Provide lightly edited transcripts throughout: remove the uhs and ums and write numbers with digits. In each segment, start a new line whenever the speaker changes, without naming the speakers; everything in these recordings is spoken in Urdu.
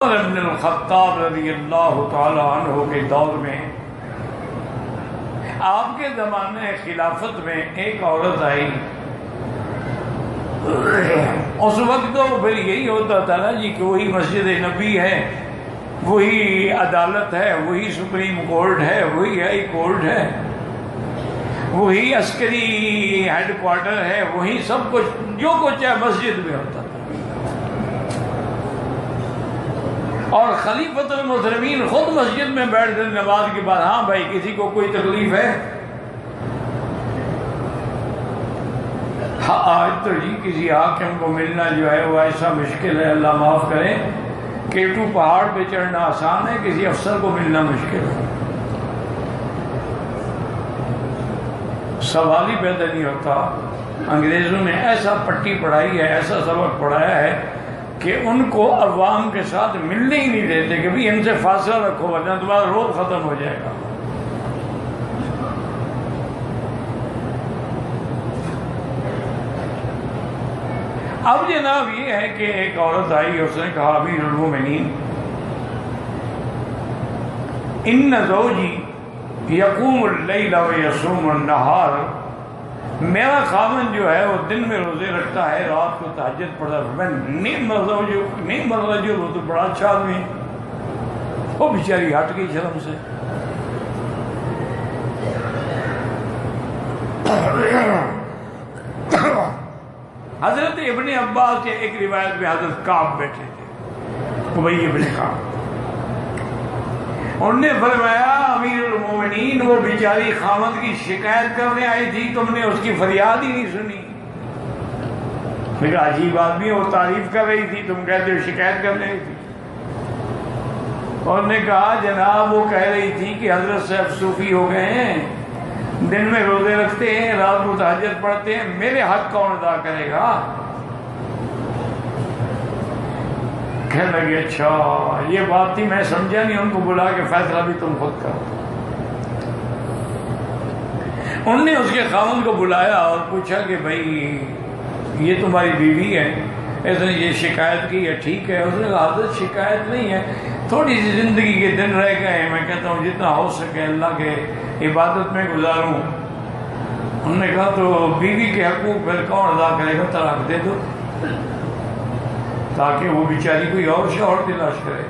عمر بن الخطاب رضی اللہ تعالی عنہ کے دور میں آپ کے زمانے خلافت میں ایک عورت آئی. اس وقت تو پھر یہی ہوتا تھا نا جی کہ وہی مسجد نبی ہے، وہی عدالت ہے، وہی سپریم کورٹ ہے، وہی ہائی کورٹ ہے، وہی عسکری ہیڈ کوارٹر ہے، وہی سب کچھ جو کچھ ہے مسجد میں ہوتا تھا. اور خلیفۃ المسلمین خود مسجد میں بیٹھ کر نماز کے بعد، ہاں بھائی کسی کو کوئی تکلیف ہے؟ آج تو جی کسی حاکم کو ملنا جو ہے وہ ایسا مشکل ہے، اللہ معاف کرے. کیٹو پہاڑ پہ چڑھنا آسان ہے، کسی افسر کو ملنا مشکل ہے. سوال ہی پیدا نہیں ہوتا. انگریزوں نے ایسا پٹی پڑھائی ہے، ایسا سبق پڑھایا ہے کہ ان کو عوام کے ساتھ ملنے ہی نہیں دیتے کہ بھی ان سے فاصلہ رکھو ورنہ تمہارا روب ختم ہو جائے گا. اب جناب یہ ہے کہ ایک عورت آئی، اس نے کہا امیر المومنین ان زوجی یقوم اللیل و یصوم النہار، میرا خاوند جو ہے وہ دن میں روزے رکھتا ہے، رات کو تہجد پڑھتا ہے. میں نعم الرجل، وہ تو بڑا اچھا آدمی ہے. وہ بیچاری ہٹ گئی شرم سے. حضرت ابن عباس کے ایک روایت میں حضرت کعب بیٹھے تھے، ابی ابن کعب. انہوں نے فرمایا امیر المومنین وہ بیچاری خاوند کی شکایت کرنے آئی تھی، تم نے اس کی فریاد ہی نہیں سنی. پھر عجیب آدمی، وہ تعریف کر رہی تھی، تم کہتے ہو شکایت کرنے آئی تھی. اور نے کہا جناب وہ کہہ رہی تھی کہ حضرت صاحب صوفی ہو گئے ہیں، دن میں روزے رکھتے ہیں، رات کو تہجد پڑھتے ہیں، میرے حق کون ادا کرے گا؟ کہنے لگے اچھا یہ بات تھی، میں سمجھا نہیں. ان کو بلا کے فیصلہ بھی تم خود کرو. انہوں نے اس کے خاوند کو بلایا اور پوچھا کہ بھائی یہ تمہاری بیوی ہے، اس نے یہ شکایت کی ہے، ٹھیک ہے؟ اس نے کہا حضرت شکایت نہیں ہے، تھوڑی سی زندگی کے دن رہ گئے ہیں، میں کہتا ہوں جتنا ہو سکے اللہ کے عبادت میں گزاروں. انہوں نے کہا تو بیوی کے حقوق پھر کون ادا کرے گا؟ طلاق دے دو تاکہ وہ بیچاری کوئی اور شوہر تلاش کرے.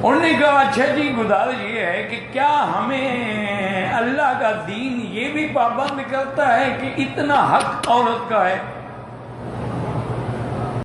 انہوں نے کہا اچھا جی گزارش یہ ہے کہ کیا ہمیں اللہ کا دین یہ بھی پابند کرتا ہے کہ اتنا حق عورت کا ہے